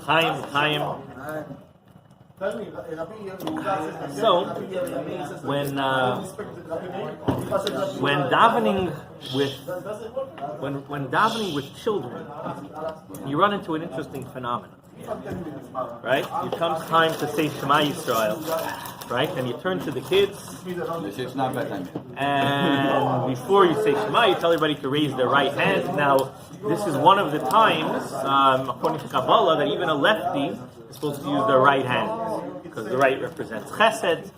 Chaim. So, when davening with children, you run into an interesting phenomenon. Right? It comes time to say Shema Yisrael, right? And you turn to the kids, and before you say Shema, you tell everybody to raise their right hand. Now, this is one of the times, according to Kabbalah, that even a lefty is supposed to use their right hand, because the right represents Chesed,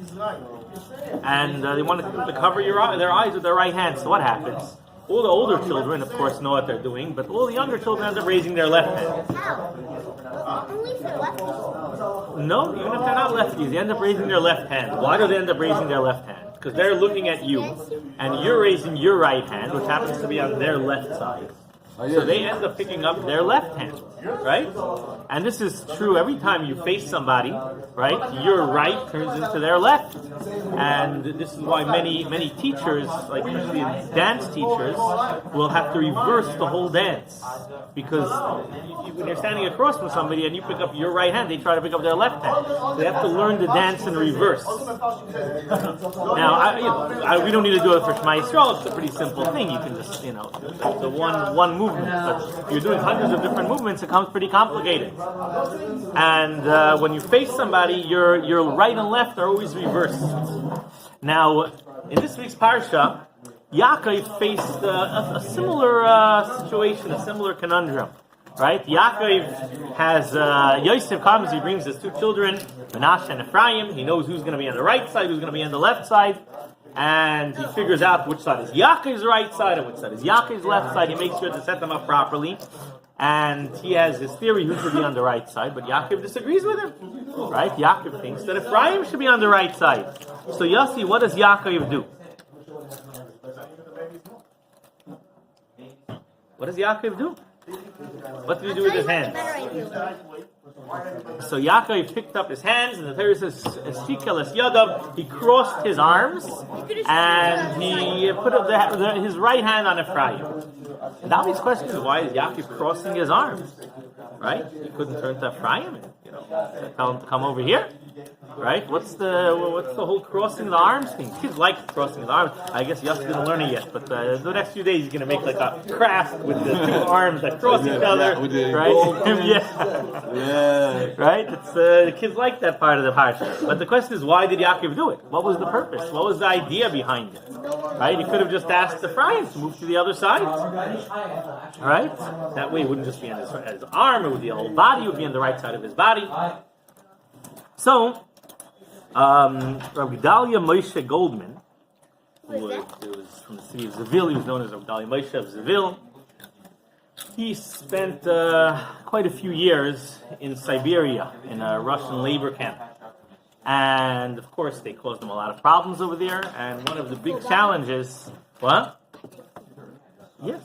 and they want to cover their eyes with their right hand. So what happens? All the older children, of course, know what they're doing, but all the younger children end up raising their left hand. Only for lefties? No, even if they're not lefties, they end up raising their left hand. Why do they end up raising their left hand? Because they're looking at you, and you're raising your right hand, which happens to be on their left side. So they end up picking up their left hand, right? And this is true every time you face somebody, right? Your right turns into their left. And this is why many teachers, like especially dance teachers, will have to reverse the whole dance. Because when you're standing across from somebody and you pick up your right hand, they try to pick up their left hand. So they have to learn to dance in reverse. Now, we don't need to do it for Shema Yisrael. It's a pretty simple thing. You can just, the one movement. But if you're doing hundreds of different movements, it becomes pretty complicated. And when you face somebody, your right and left are always reversed. Now, in this week's Parsha, Yaakov faced a similar situation, a similar conundrum. Right? Yaakov has, Yosef comes, he brings his two children, Menashe and Ephraim. He knows who's going to be on the right side, who's going to be on the left side. And he figures out which side is Yaakov's right side and which side is Yaakov's left side. He makes sure to set them up properly. And he has his theory who should be on the right side, but Yaakov disagrees with him. Right? Yaakov thinks that Ephraim should be on the right side. So Yossi, what does Yaakov do? What does Yaakov do? What did he do with his hands? So Yaakov picked up his hands, and the Torah says, he crossed his arms, and he put up his right hand on Ephraim. And the obvious question is, why is Yaakov crossing his arms? Right? He couldn't turn to Ephraim and tell him to come over here. Right? What's the whole crossing the arms thing? Kids like crossing his arms. I guess Yossi didn't learn it yet, but the next few days he's going to make like a craft with the two arms that cross each other. Right? Yeah. Right? It's the kids like that part of the parsha. But the question is, why did Yaakov do it? What was the purpose? What was the idea behind it? Right? He could have just asked Ephraim to move to the other side. Right? That way it wouldn't just be on his arm, it would be the whole body, it would be on the right side of his body. So, Rabbi Gedalia Moshe Goldman, who was from the city of Seville, he was known as Rabbi Gedalia Moshe of Seville. He spent quite a few years in Siberia, in a Russian labor camp. And, of course, they caused him a lot of problems over there. And one of the big challenges... What? Yes.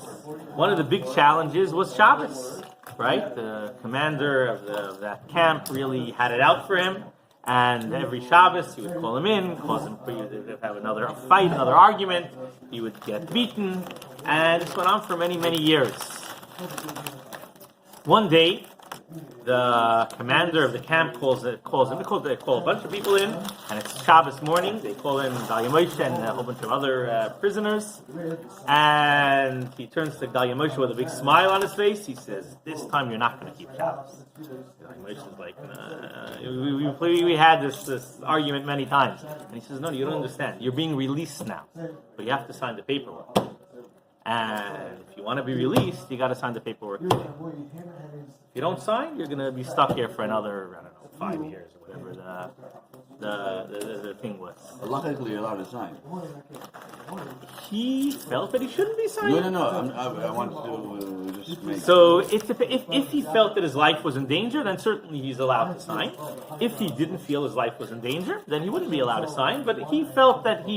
One of the big challenges was Shabbos. Right? The commander of that camp really had it out for him, and every Shabbos he would call him in, cause him to have another fight, another argument. He would get beaten, and this went on for many, many years. One day, the commander of the camp calls him. They call a bunch of people in, and it's Shabbos morning. They call in Gedalia Moshe and a whole bunch of other prisoners. And he turns to Gedalia Moshe with a big smile on his face. He says, "This time you're not going to keep Shabbos." Gedalia Moshe is like, we had this argument many times. And he says, "No, you don't understand. You're being released now, but you have to sign the paperwork. And if you want to be released, you got to sign the paperwork today. If you don't sign, you're going to be stuck here for another, 5 years or whatever the thing was." Luckily, you're allowed to sign. He felt that he shouldn't be signing. No. I want to just make... So if he felt that his life was in danger, then certainly he's allowed to sign. If he didn't feel his life was in danger, then he wouldn't be allowed to sign. But he felt that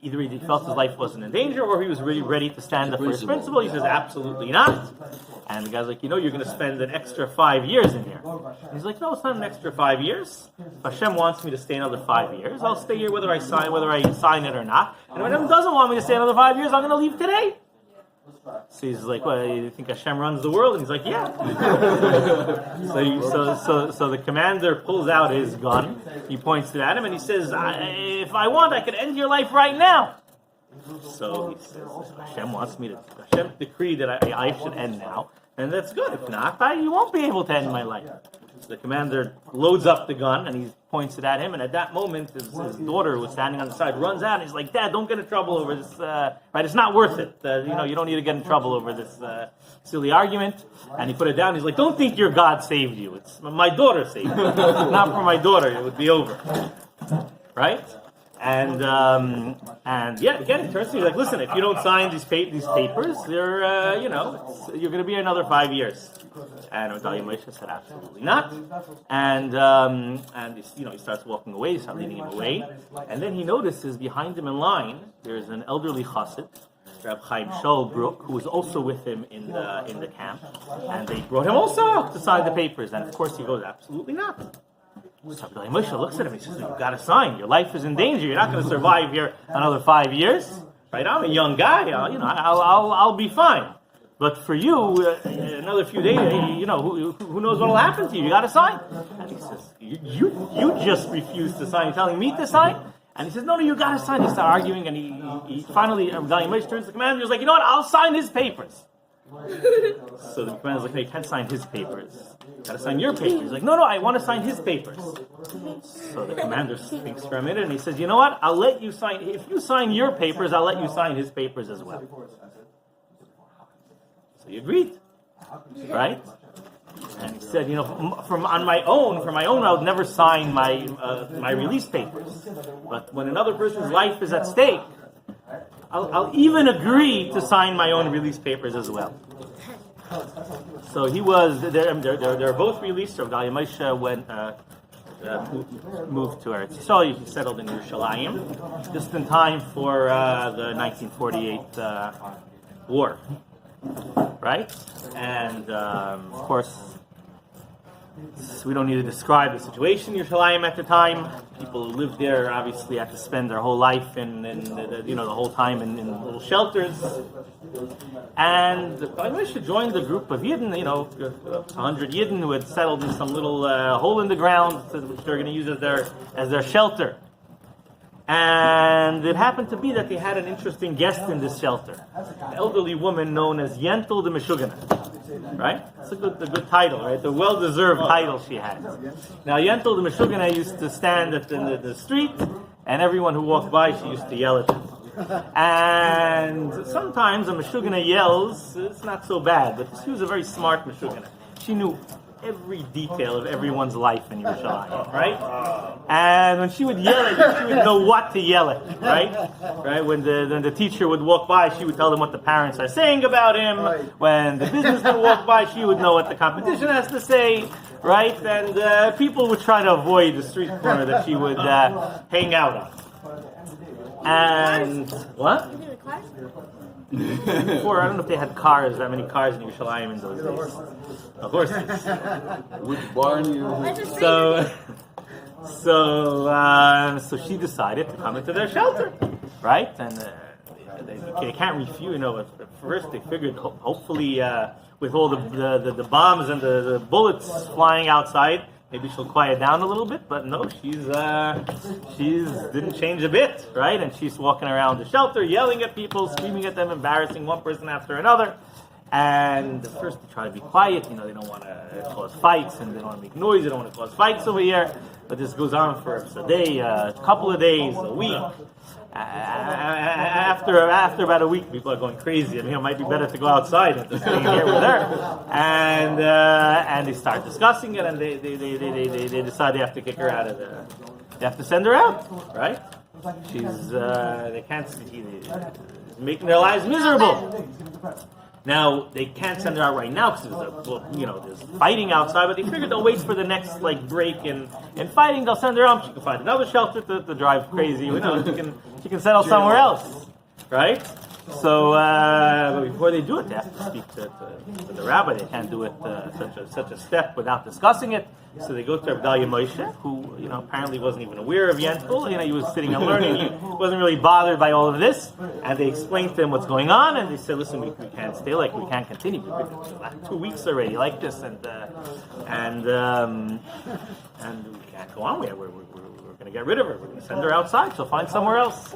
either he felt his life wasn't in danger, or he was really ready to stand up for his principle. He says, "Absolutely not." And the guy's like, "You're going to spend an extra 5 years in here." And he's like, "No, it's not an extra 5 years. If Hashem wants me to stay another 5 years, I'll stay here whether I sign it or not. And if Hashem doesn't want me to stay another 5 years, I'm going to leave today." So he's like, well, you think Hashem runs the world? And he's like, yeah. So the commander pulls out his gun, he points it at him, and he says, if I want, I could end your life right now. So he says, Hashem decreed that I should end now, and that's good. If not, you won't be able to end my life. So the commander loads up the gun, and he points it at him, and at that moment, his daughter was standing on the side, runs out, and he's like, Dad, don't get in trouble over this, right? It's not worth it. You don't need to get in trouble over this silly argument. And he put it down, he's like, don't think your God saved you. It's my daughter saved you. If not for my daughter, it would be over. Right? And yeah, again, it turns to me like, listen, if you don't sign these papers, you're going to be another 5 years. And Rabbi Moshe said, absolutely not. And he starts walking away, he starts leading him away. And then he notices behind him in line, there's an elderly chassid, Reb Chaim Sholbrook, who was also with him in the camp. And they brought him also out to sign the papers. And of course he goes, absolutely not. So Rabbi Moshe looks at him and he says, you've got to sign. Your life is in danger. You're not going to survive here another 5 years. Right? I'm a young guy. I'll be fine. But for you, another few days, who knows what will happen to you? You got to sign. And he says, you just refused to sign. You're telling me to sign? And he says, no, you got to sign. They start arguing, and he finally, Rabbi Moshe turns to the commander. He's like, you know what? I'll sign his papers. So the commander's like, no, you can't sign his papers. You got to sign your papers. He's like, no, I want to sign his papers. So the commander thinks for a minute, and he says, you know what? I'll let you sign. If you sign your papers, I'll let you sign his papers as well. So he agreed, right? And he said, for my own, I would never sign my release papers. But when another person's life is at stake, I'll even agree to sign my own release papers as well. So he was. They're both released. So Rabbi Moshe moved to Eretz Yisrael. He settled in Yerushalayim, just in time for the 1948 war. Right? And of course, we don't need to describe the situation in Yerushalayim at the time. People who lived there obviously had to spend their whole life the whole time in little shelters. And I Moshe joined the group of Yidden, 100 Yidden who had settled in some little hole in the ground, which they're going to use as their shelter. And it happened to be that they had an interesting guest in this shelter, an elderly woman known as Yentel the Meshugana. Right? It's a good title, right? The well-deserved title she had. Now, Yentel the Meshugana used to stand at the street, and everyone who walked by, she used to yell at them. And sometimes a Meshugana yells, it's not so bad, but she was a very smart Meshugana. She knew every detail of everyone's life in Yerushalayim, right? And when she would yell at you, she would know what to yell at, right? Right? When the teacher would walk by, she would tell them what the parents are saying about him. When the businessman would walk by, she would know what the competition has to say, right? And people would try to avoid the street corner that she would hang out on. And what? Before, I don't know if they had that many cars in Yerushalayim in those days. Of course. Which barn you? So she decided to come into their shelter, right? And they can't refuse. At first they figured, hopefully, with all the bombs and the bullets flying outside, maybe she'll quiet down a little bit. But no, she's didn't change a bit, right? And she's walking around the shelter, yelling at people, screaming at them, embarrassing one person after another. And at first they try to be quiet, they don't want to cause fights, and they don't want to make noise, they don't want to cause fights over here. But this goes on for a day, a couple of days, a week. After about a week, people are going crazy. It might be better to go outside than to stay here with her. And they start discussing it, and they decide they have to kick her out of they have to send her out, right? They can't, making their lives miserable. Now, they can't send her out right now because there's fighting outside, but they figured they'll wait for the next break in fighting. They'll send her out. She can find another shelter to drive crazy. She can settle somewhere else, right? So but before they do it, they have to speak to the rabbi. They can't do it such a step without discussing it. So they go to Rabbi Moshe, who apparently wasn't even aware of Yentful. He was sitting and learning. He wasn't really bothered by all of this. And they explained to him what's going on. And they said, "Listen, we can't stay like we can't continue. We've been like 2 weeks already like this, and we can't go on. We're going to get rid of her. We're going to send her outside. So find somewhere else."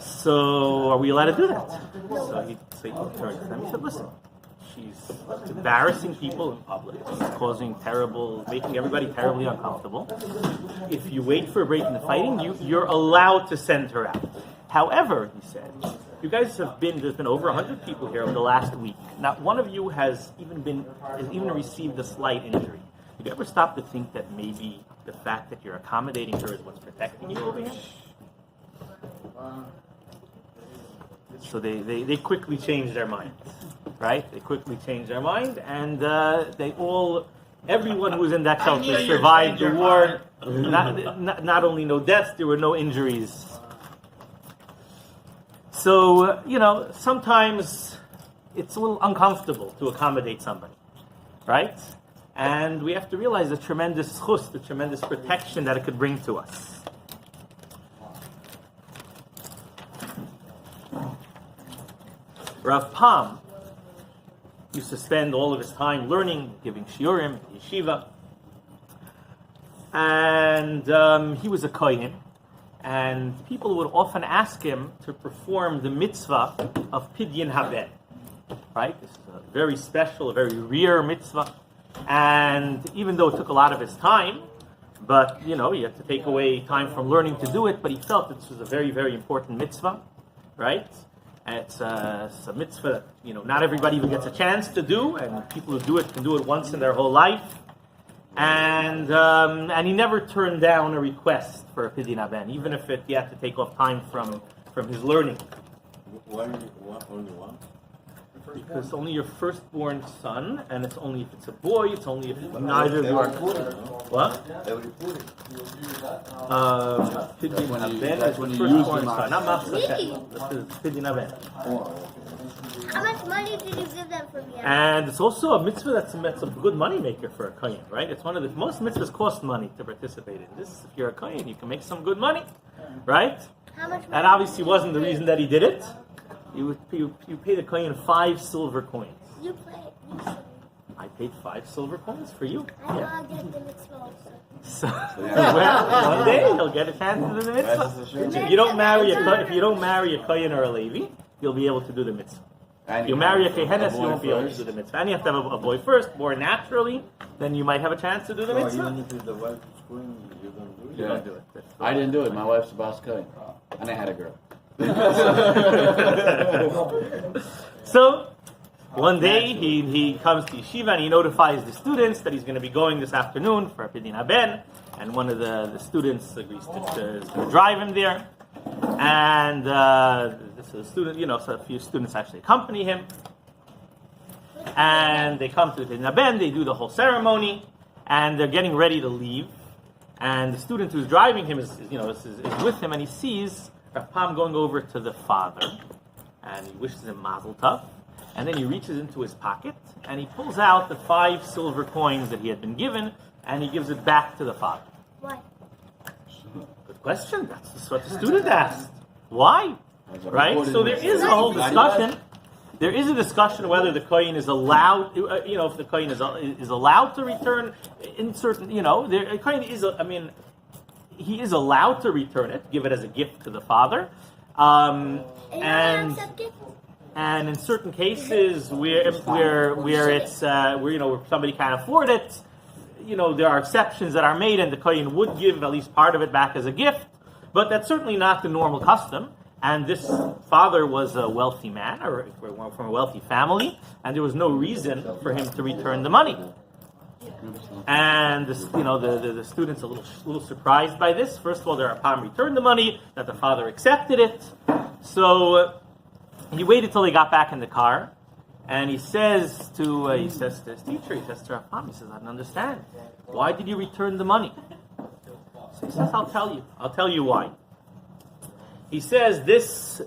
So are we allowed to do that? So he turned to them. He said, "Listen. She's embarrassing people in public. She's making everybody terribly uncomfortable. If you wait for a break in the fighting, you're allowed to send her out. However," he said, "you guys there's been over 100 people here over the last week. Not one of you has even received a slight injury. Did you ever stop to think that maybe the fact that you're accommodating her is what's protecting you over here?" So they quickly changed their minds. Right? They quickly changed their mind, and everyone who was in that shelter survived the war. Not only no deaths, there were no injuries. So, sometimes it's a little uncomfortable to accommodate somebody, right? And we have to realize the tremendous chus, the tremendous protection that it could bring to us. Rav Pam used to spend all of his time learning, giving shiurim, yeshiva. And he was a kohen. And people would often ask him to perform the mitzvah of Pidyon Haben. Right? This is a very special, a very rare mitzvah. And even though it took a lot of his time, but, he had to take away time from learning to do it, but he felt that this was a very, very important mitzvah. Right? And it's a mitzvah that, not everybody even gets a chance to do, and people who do it can do it once in their whole life. And he never turned down a request for a Pidyon Haben, even if he had to take off time from his learning. Why only one? Because only your firstborn son, and it's only if it's a boy, it's only if neither of you are... What? Pidyon Haben is when you use the son, not Machzah. This is Pidyon Haben. How much money did you give them for me? And it's also a mitzvah that's a good money maker for a kohen, right? It's one of the most mitzvahs cost money to participate in. This, if you're a kohen, you can make some good money, right? How much money? That obviously wasn't the reason that he did it. You pay the kohen 5 silver coins. You play. I paid 5 silver coins for you. I want to get the mitzvah also. So, well, one day he'll get a chance to do the mitzvah. If you don't marry a kohen or a levi, you'll be able to do the mitzvah. If you marry a kehenes, you won't be able to do the mitzvah. And you have to have a boy first, more naturally, then you might have a chance to do the mitzvah. Even if the wife is going, you don't do it. You don't do it. I didn't do it. My wife's a boss kohen, and I had a girl. So, one day he comes to yeshiva and he notifies the students that he's going to be going this afternoon for a Pidyon Haben, and one of the students agrees to drive him there. And so the student, so a few students actually accompany him, and they come to the Pidyon Haben. They do the whole ceremony, and they're getting ready to leave. And the student who's driving him is with him, and he sees Rav Pam going over to the father, and he wishes him mazel tov. And then he reaches into his pocket, and he pulls out the 5 silver coins that he had been given, and he gives it back to the father. Why? Good question. That's what the student asked. Why? Right? So there is a whole discussion. There is a discussion whether the kohen is allowed, if the kohen is allowed to return in certain, the kohen is, he is allowed to return it, give it as a gift to the father. And in certain cases where somebody can't afford it, there are exceptions that are made, and the kohen would give at least part of it back as a gift. But that's certainly not the normal custom. And this father was a wealthy man, or from a wealthy family, and there was no reason for him to return the money. And the students are a little surprised by this. First of all, their Pam returned the money, that the father accepted it. So he waited till they got back in the car, and he says to his teacher, he says to Rav Pam, he says, "I don't understand. Why did you return the money?" So he says, I'll tell you why. he says this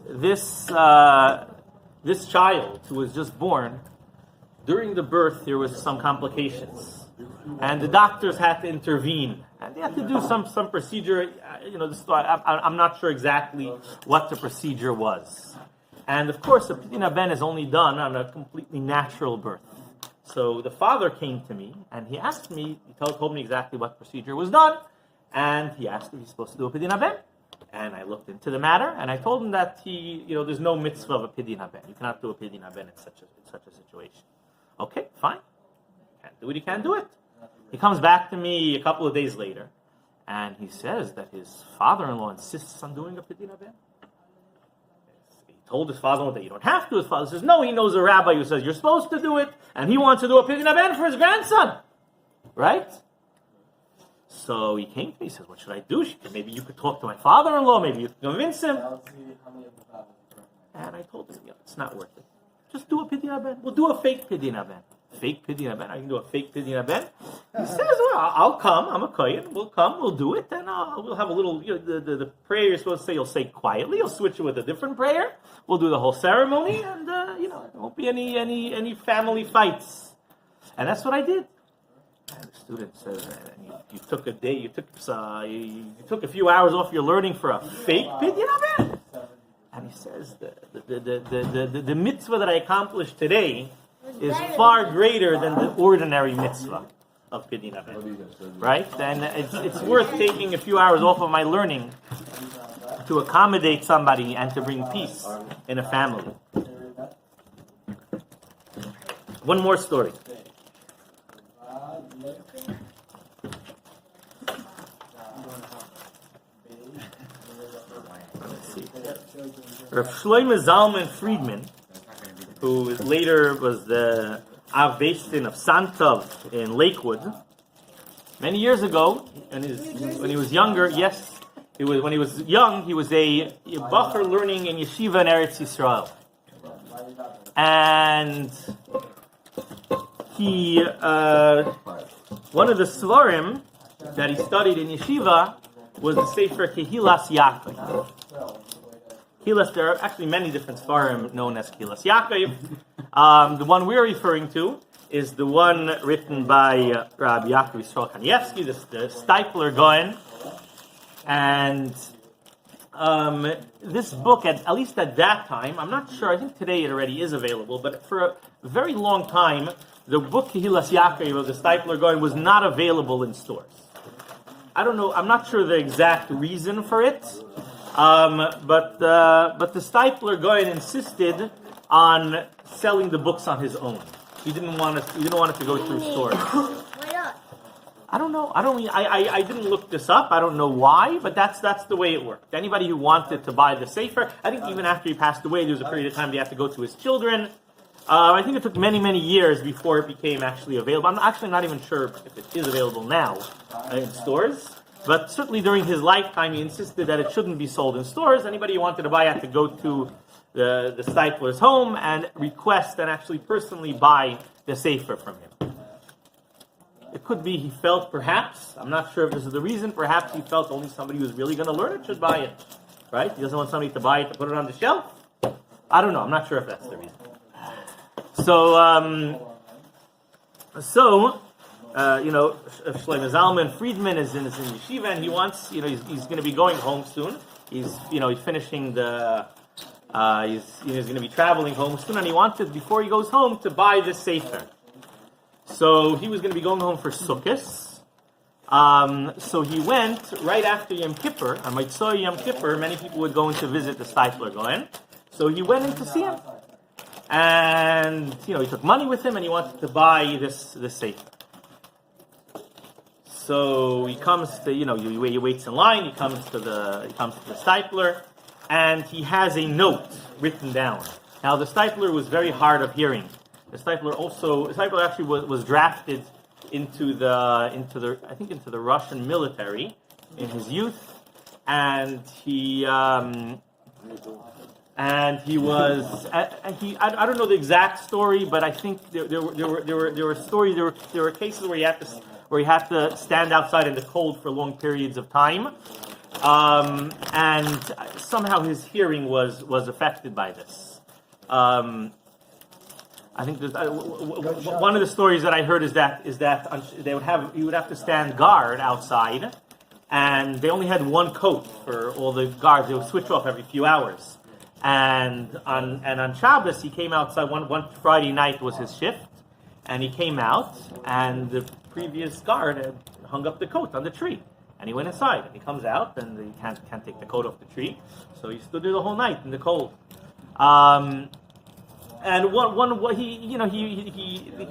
child who was just born, during the birth there was some complications, and the doctors had to intervene, and they had to do some procedure. I'm not sure exactly what the procedure was, and of course, a pidyon haben is only done on a completely natural birth. So the father came to me and he asked me, told me exactly what procedure was done, and he asked if he's supposed to do a pidyon haben. And I looked into the matter, and I told him that there's no mitzvah of a pidyon haben. You cannot do a pidyon haben in such a situation. Okay, fine. Can't do it. He can't do it. He comes back to me a couple of days later, and he says that his father-in-law insists on doing a pidyon haben. He told his father-in-law that you don't have to. His father says no. He knows a rabbi who says you're supposed to do it, and he wants to do a pidyon haben for his grandson, right? So he came to me. He says, "What should I do? Maybe you could talk to my father-in-law. Maybe you could convince him." And I told him, it's not worth it. Just do a pidyon haben. We'll do a fake pidyon haben. Fake pidyon haben. I can do a fake pidyon haben. He says, "Well, I'll come. I'm a kohen. We'll come. We'll do it. And we'll have a little. The prayer you're supposed to say, you'll say quietly. You'll switch it with a different prayer. We'll do the whole ceremony, and there won't be any family fights." And that's what I did. And the student says, "You took a day. You took a few hours off your learning for a fake pidyon haben." And he says, "The mitzvah that I accomplished today is far greater than the ordinary mitzvah of pidyon haben, right? And it's worth taking a few hours off of my learning to accommodate somebody and to bring peace in a family." One more story. Rav Shlomo Zalman Friedman, who later was the Av Beis Din of Santov in Lakewood, many years ago, when he was younger, when he was young, he was a bacher learning in yeshiva in Eretz Yisrael, and he one of the svarim that he studied in yeshiva was the Sefer Kehilas Yaakov. There are actually many different svarim known as Kehilas Yaakov. The one we're referring to is the one written by Rabbi Yaakov Yisrael Kanievsky, the Steipler Gaon. And this book, at least at that time, I'm not sure, I think today it already is available, but for a very long time, the book Kehilas Yaakov of the Steipler Gaon was not available in stores. I don't know, I'm not sure the exact reason for it. But the Steipler Gaon insisted on selling the books on his own. He didn't want it to go through stores. Why not? I don't know. I didn't look this up. I don't know why, but that's the way it worked. Anybody who wanted to buy the Sefer, I think even after he passed away, there was a period of time they had to go to his children. I think it took many years before it became actually available. I'm actually not even sure if it is available now in stores. But certainly during his lifetime, he insisted that it shouldn't be sold in stores. Anybody who wanted to buy had to go to the Steipler's home and request and actually personally buy the Sefer from him. It could be he felt, perhaps, I'm not sure if this is the reason, perhaps he felt only somebody who's really going to learn it should buy it. Right? He doesn't want somebody to buy it to put it on the shelf. I don't know. I'm not sure if that's the reason. Shlomo Zalman Friedman is in yeshiva, and he wants, he's going to be going home soon. He's finishing he's going to be traveling home soon, and he wanted, before he goes home, to buy this Sefer. So he was going to be going home for Sukkot. So he went right after Yom Kippur. On Motzei Yom Kippur, many people would go in to visit the Steipler Gaon. So he went in to see him. And, he took money with him, and he wanted to buy this Sefer. So he comes to, he waits in line, he comes to the Steipler, and he has a note written down. Now, the Steipler was very hard of hearing. The Steipler actually was drafted into the Russian military in his youth, and he was I don't know the exact story, but I think there were cases where he had to stand outside in the cold for long periods of time. And somehow his hearing was affected by this. I think one of the stories that I heard is that you would have to stand guard outside, and they only had one coat for all the guards. They would switch off every few hours. And on Shabbos, he came outside. One Friday night was his shift, and he came out, and the previous guard had hung up the coat on the tree. And he went inside, and he comes out, and he can't take the coat off the tree, so he stood there the whole night in the cold. And he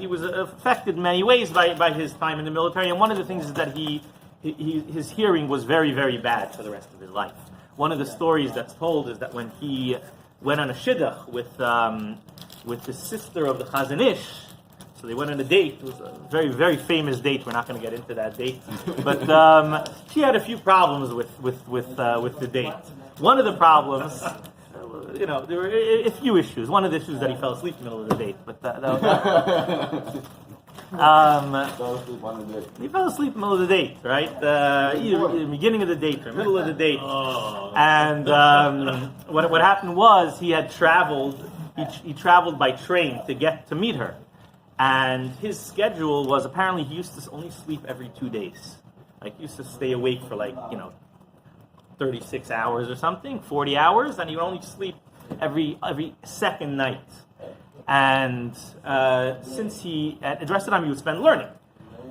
was affected in many ways by his time in the military. And one of the things is that his hearing was very, very bad for the rest of his life. One of the stories that's told is that when he went on a shidduch with the sister of the Chazon Ish, so they went on a date. It was a very, very famous date. We're not going to get into that date, but she had a few problems with the date. One of the problems, there were a few issues. One of the issues that he fell asleep in the middle of the date, but he fell asleep in the middle of the date, right? Either in the beginning of the date or middle of the date. And what happened was he had traveled. He traveled by train to meet her. And his schedule was, apparently he used to only sleep every 2 days. Like, he used to stay awake for 36 hours or something, 40 hours, and he would only sleep every second night. And since at the rest of the time he would spend learning.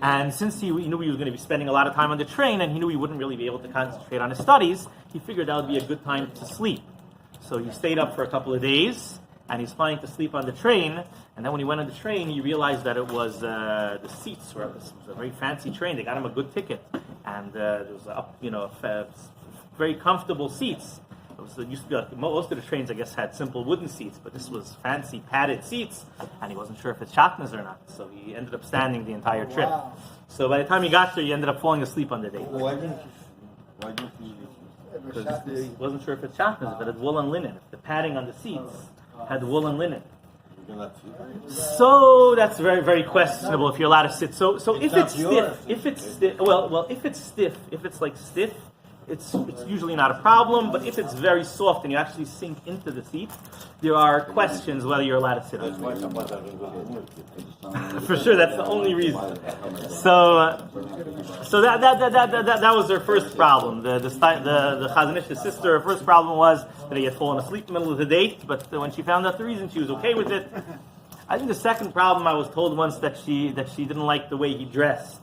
And since he knew he was going to be spending a lot of time on the train, and he knew he wouldn't really be able to concentrate on his studies, he figured that would be a good time to sleep. So he stayed up for a couple of days, and he's planning to sleep on the train. And then when he went on the train, he realized that it was the seats were. It was a very fancy train. They got him a good ticket, and there was very comfortable seats. It used to be like most of the trains, I guess, had simple wooden seats, but this was fancy padded seats, and he wasn't sure if it's shatnez or not. So he ended up standing the entire trip. Wow. So by the time he got there, he ended up falling asleep on the date. Why didn't you? Because he wasn't sure if it's shatnez, if it had wool and linen. If the padding on the seats had wool and linen. So that's very, very questionable if you're allowed to sit. So if it's stiff, if it's stiff, if it's like stiff, it's usually not a problem. But if it's very soft and you actually sink into the seat, there are questions whether you're allowed to sit on it. For sure, that's the only reason. So that was their first problem. The Chazon Ish's sister, her first problem was that he had fallen asleep in the middle of the date. But when she found out the reason, she was okay with it. I think the second problem, I was told once that she didn't like the way he dressed.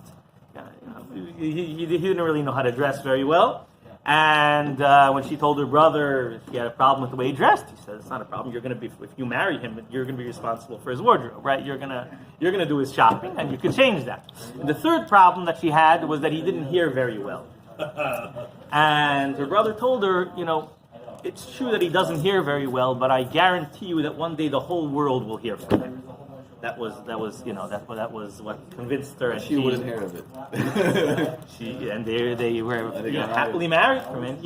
He didn't really know how to dress very well. And when she told her brother she had a problem with the way he dressed, he said, "It's not a problem. You're going to be, if you marry him, you're going to be responsible for his wardrobe, right? You're going to do his shopping, and you can change that." And the third problem that she had was that he didn't hear very well. And her brother told her, it's true that he doesn't hear very well, but I guarantee you that one day the whole world will hear from him. That was what convinced her, and she wouldn't hear of it. They were happily married from it,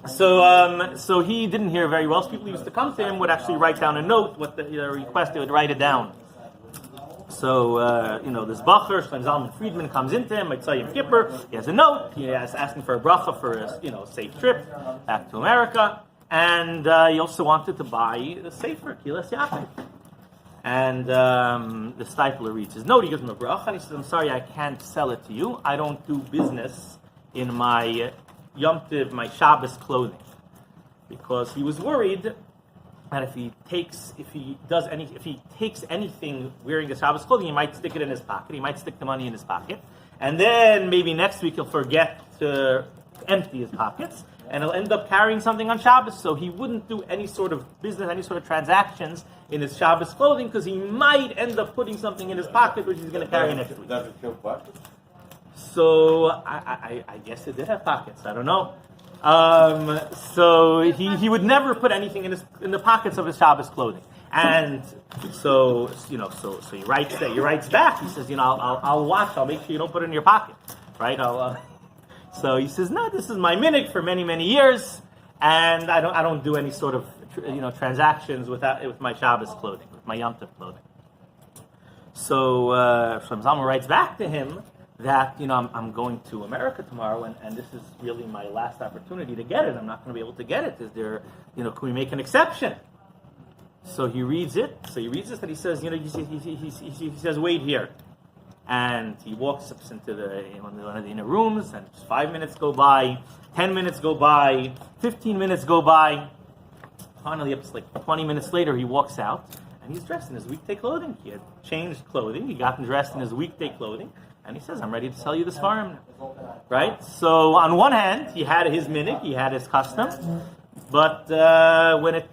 So he didn't hear very well. So people used to come to him, would actually write down a note, what the request, they would write it down. So this Bacher, Shlomo Zalman Friedman, comes into him, Mitzvah Yom Kippur. He has a note. He is asking for a bracha for a safe trip back to America, and he also wanted to buy a sefer Kilas Yaakov. And the stipler reads his note. He gives him a bracha, and he says, "I'm sorry, I can't sell it to you. I don't do business in my Yom Tov, my Shabbos clothing," because he was worried that if he takes anything wearing his Shabbos clothing, he might stick it in his pocket. He might stick the money in his pocket, and then maybe next week he'll forget to empty his pockets, and he'll end up carrying something on Shabbos. So he wouldn't do any sort of business, any sort of transactions in his Shabbos clothing, because he might end up putting something in his pocket which he's going to carry next week. Does it have pockets? So I guess it did have pockets. I don't know. So he would never put anything in the pockets of his Shabbos clothing. And so he writes that. He writes back. He says, I'll watch. I'll make sure you don't put it in your pocket, right? So he says, no, this is my minhag for many, many years, and I don't do any sort of transactions with my Shabbos clothing, with my Yom Tov clothing. So Shlomo Zalman writes back to him that, I'm going to America tomorrow, and this is really my last opportunity to get it. I'm not going to be able to get it. Is there, can we make an exception? So he reads it. So he reads this, and he says, he says, wait here. And he walks up into one of the inner rooms, and 5 minutes go by, 10 minutes go by, 15 minutes go by. Finally, it's like 20 minutes later, he walks out, and he's dressed in his weekday clothing. He had changed clothing. He got dressed in his weekday clothing, and he says, I'm ready to sell you this farm now. Right? So on one hand, he had his minhag, he had his custom, but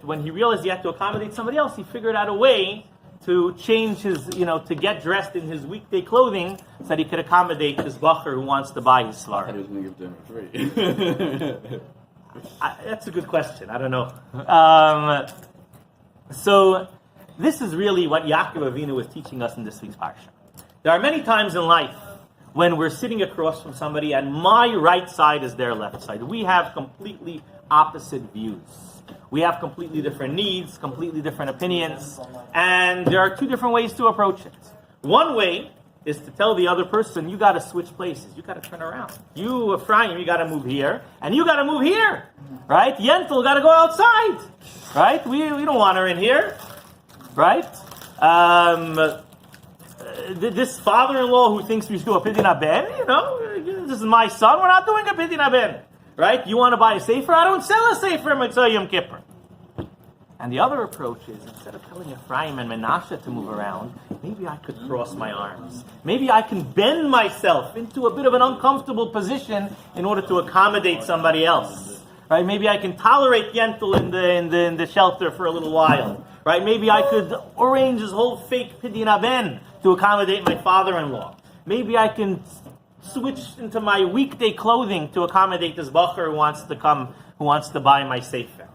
when he realized he had to accommodate somebody else, he figured out a way to change his, to get dressed in his weekday clothing so that he could accommodate this bacher who wants to buy his svarim. He was going to give dinner free. That's a good question. I don't know. So this is really what Yaakov Avinu was teaching us in this week's parsha. There are many times in life when we're sitting across from somebody and my right side is their left side. We have completely opposite views. We have completely different needs, completely different opinions, and there are two different ways to approach it. One way is to tell the other person, you got to switch places, you got to turn around. You, Ephraim, you got to move here, and you got to move here, right? Yentl got to go outside, right? We don't want her in here, right? This father-in-law who thinks we should do a pidyon haben, this is my son, we're not doing a pidyon haben. Right? You want to buy a sefer? I don't sell a sefer Mitzvah Yom Kippur. And the other approach is, instead of telling Ephraim and Menashe to move around, maybe I could cross my arms. Maybe I can bend myself into a bit of an uncomfortable position in order to accommodate somebody else. Right? Maybe I can tolerate Yentl in the shelter for a little while. Right? Maybe I could arrange this whole fake pidyon haben to accommodate my father-in-law. Maybe I can switch into my weekday clothing to accommodate this bacher who wants to buy my sefer.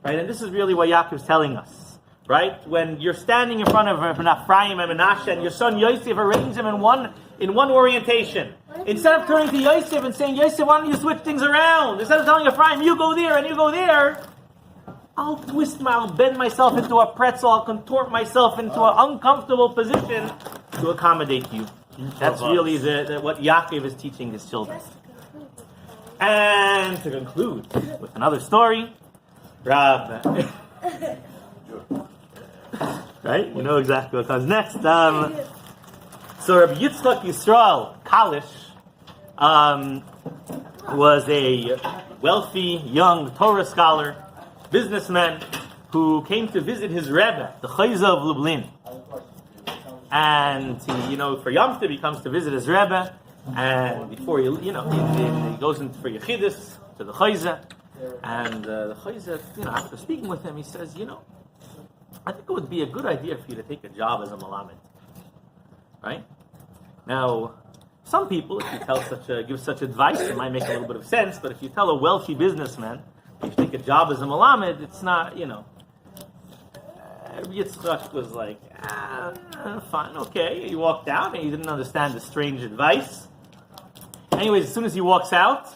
Right? And this is really what Yaakov is telling us. Right? When you're standing in front of Ephraim and Menashe and your son Yosef, arrange them in one orientation. Instead of turning to Yosef and saying, Yosef, why don't you switch things around? Instead of telling Ephraim, you go there and you go there, I'll bend myself into a pretzel, I'll contort myself into an uncomfortable position to accommodate you. That's really what Yaakov is teaching his children. And to conclude with another story, Rab. Right? You know exactly what comes next. So Rabbi Yitzchak Yisrael Kalish was a wealthy, young Torah scholar, businessman, who came to visit his Rebbe, the Chayza of Lublin. And he, for Yom Tov, he comes to visit his Rebbe, and before he goes in for Yechidus to the Chayza, and the Chayza, after speaking with him, he says, I think it would be a good idea for you to take a job as a Malamed. Right? Now, some people, if you give such advice, it might make a little bit of sense, but if you tell a wealthy businessman, if you take a job as a Malamed, it's not, Yitzchak was like, fine, okay. He walked out, and he didn't understand the strange advice. Anyways, as soon as he walks out,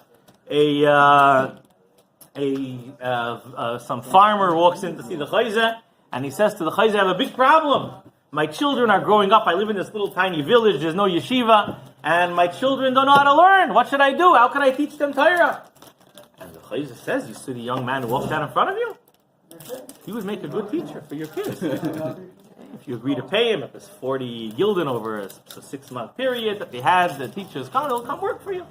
some farmer walks in to see the Chayza, and he says to the Chayza, I have a big problem. My children are growing up. I live in this little tiny village. There's no yeshiva, and my children don't know how to learn. What should I do? How can I teach them Torah? And the Chayza says, you see the young man who walks out in front of you? He would make a good teacher for your kids. If you agree to pay him, if it's 40 gulden over a 6-month period that they had, the teachers come, they'll come work for you.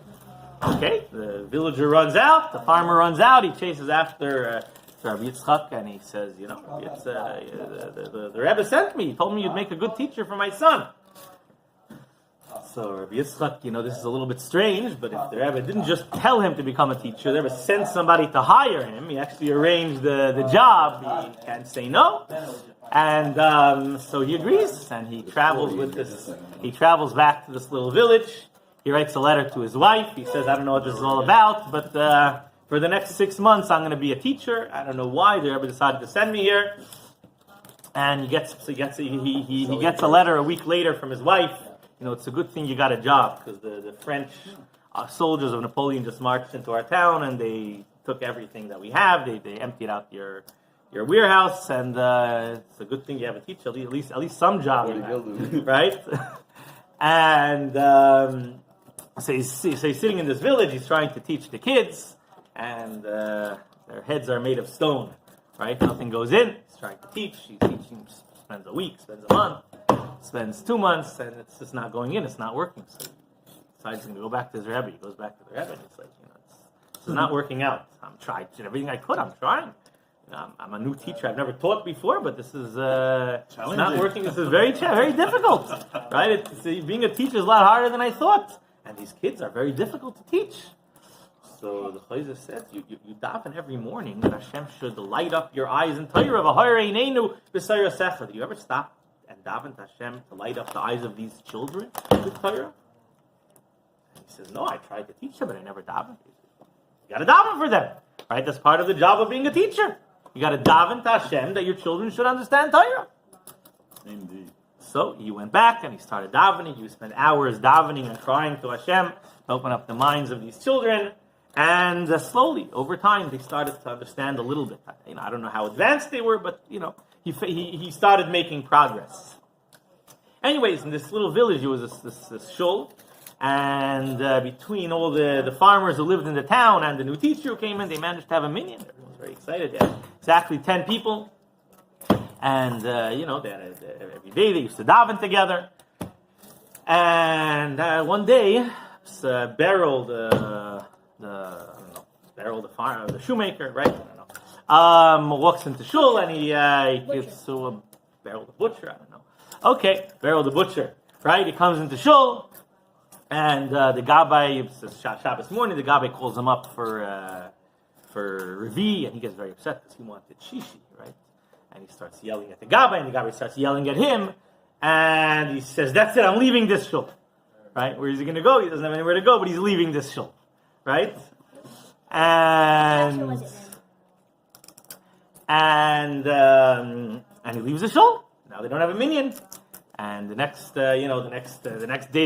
Okay, the villager runs out, the farmer runs out, he chases after Rabbi Yitzchak, and he says, the Rebbe sent me, he told me you'd make a good teacher for my son. So Rabbi Yitzchak, this is a little bit strange, but if the Rebbe didn't just tell him to become a teacher, the Rebbe sent somebody to hire him, he actually arranged the job, he can't say no. And so he agrees, and he travels back to this little village. He writes a letter to his wife. He says, I don't know what this is all about, but for the next 6 months, I'm going to be a teacher. I don't know why the Rebbe decided to send me here. And he gets a letter a week later from his wife. It's a good thing you got a job, because the French soldiers of Napoleon just marched into our town, and they took everything that we have. They emptied out your warehouse, and it's a good thing you have a teacher, at least some job, right? And So he's sitting in this village. He's trying to teach the kids, and their heads are made of stone, right? Nothing goes in. He's trying to teach. He's teaching. Spends a week, spends a month, spends 2 months, and it's just not going in. It's not working. So he decides he's going to go back to his Rebbe. He goes back to the Rebbe, and he's like, this is not working out. I'm trying everything I could. I'm trying. I'm a new teacher. I've never taught before, but this is it's not working. This is very difficult, right? Being a teacher is a lot harder than I thought, and these kids are very difficult to teach. So the Chayzer says, you daven every morning that Hashem should light up your eyes in Torah. Do you ever stop and daven to Hashem to light up the eyes of these children with Torah? And he says, no, I tried to teach them, but I never davened. You got to daven for them, right? That's part of the job of being a teacher. You got to daven to Hashem that your children should understand Torah. Indeed. So he went back and he started davening. He spent hours davening and crying to Hashem to open up the minds of these children. And slowly, over time, they started to understand a little bit. I don't know how advanced they were, but he started making progress. Anyways, in this little village, there was this shul, and between all the farmers who lived in the town and the new teacher who came in, they managed to have a minyan. Everyone was very excited. They had exactly 10 people, and they had every day they used to daven together. And one day, Beryl, the shoemaker, right? I don't know. Walks into shul and he gives to Beryl the butcher. I don't know. Okay, Beryl the butcher, right? He comes into shul, and the gabbai, it's Shabbos morning. The gabbai calls him up for revi, and he gets very upset because he wanted shishi, right? And he starts yelling at the gabbai, and the gabbai starts yelling at him, and he says, "That's it, I'm leaving this shul." Right? Where is he going to go? He doesn't have anywhere to go, but he's leaving this shul. Right? And he leaves the shul. Now they don't have a minyan. And the next day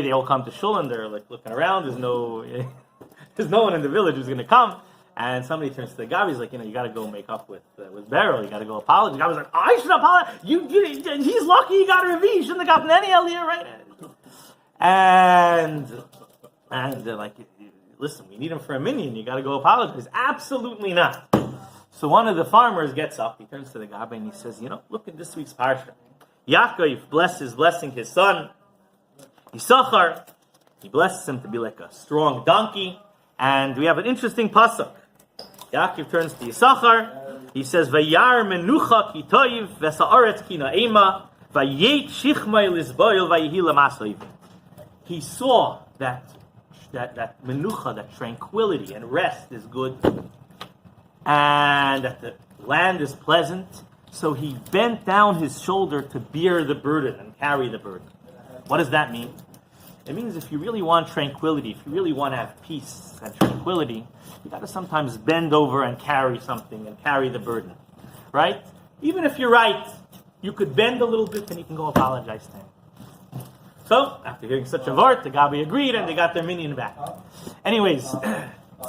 they all come to shul and they're like looking around. There's no one in the village who's going to come. And somebody turns to the gabbai. He's like, you got to go make up with Beryl. You got to go apologize. The gabbai's like, I should apologize. He's lucky he got a revi. He shouldn't have gotten any earlier, right? And they're like, listen, we need him for a minyan. You got to go apologize. Absolutely not. So one of the farmers gets up. He turns to the gabbai and he says, look at this week's parsha. Yaakov blessing his son Yisachar. He blesses him to be like a strong donkey. And we have an interesting pasuk. Yaakov turns to Yisachar. He says, "Vayar menucha ki toiv v'sa'aretz ki na'ema vayet shichmai lizboil vayihi lamasoiv." He saw that menucha, that tranquility and rest is good, and that the land is pleasant. So he bent down his shoulder to bear the burden and carry the burden. What does that mean? It means if you really want tranquility, if you really want to have peace and tranquility, you got to sometimes bend over and carry something and carry the burden, right? Even if you're right, you could bend a little bit and you can go apologize to him. So, after hearing such a word, the gabbai agreed and they got their minyan back. Anyways,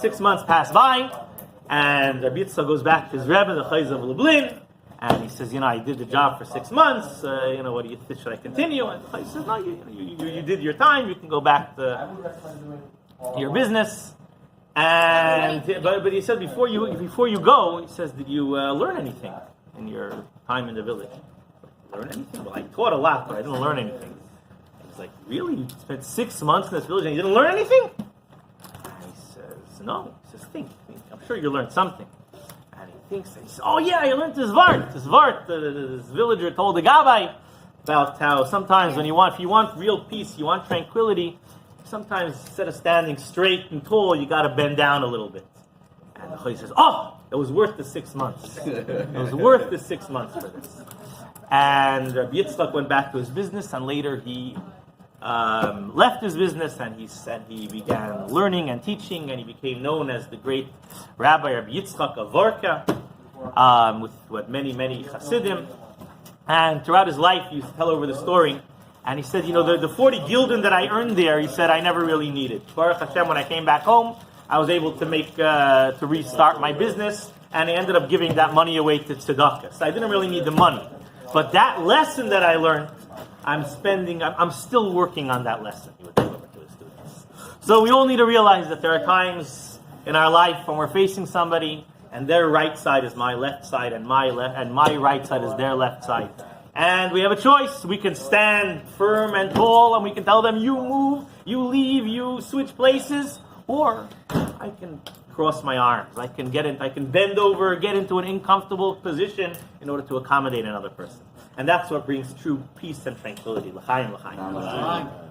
6 months pass by, and Rabbi Yitzchak goes back to his Rebbe, the Chayzer of Lublin, and he says, I did the job for 6 months, what do you think, should I continue? And the Chayzer says, no, you did your time, you can go back to your business. And but he said, before you go, he says, did you learn anything in your time in the village? Learn anything? Well, I taught a lot, but I didn't learn anything. Like, really? You spent 6 months in this village and you didn't learn anything? And he says, no. He says, think. I'm sure you learned something. And he thinks, and he says, oh yeah, I learned this vart. This villager told the gabbai about how sometimes if you want real peace, you want tranquility, sometimes instead of standing straight and tall, you got to bend down a little bit. And the Chayzer says, it was worth the 6 months. It was worth the 6 months for this. And Rabbi Yitzchak went back to his business, and later he left his business, and he said he began learning and teaching, and he became known as the great Rabbi Rabbi Yitzchak of Vorka, with many Hasidim. And throughout his life, he used to tell over the story, and he said, the 40 gulden that I earned there, he said, I never really needed. Baruch Hashem, when I came back home, I was able to restart my business, and I ended up giving that money away to tzedakah. So I didn't really need the money. But that lesson that I learned, I'm still working on that lesson, he would tell over to his students. So we all need to realize that there are times in our life when we're facing somebody and their right side is my left side and my right side is their left side. And we have a choice. We can stand firm and tall and we can tell them, you move, you leave, you switch places. Or I can cross my arms. I can bend over, get into an uncomfortable position in order to accommodate another person. And that's what brings true peace and tranquility. L'chaim, l'chaim.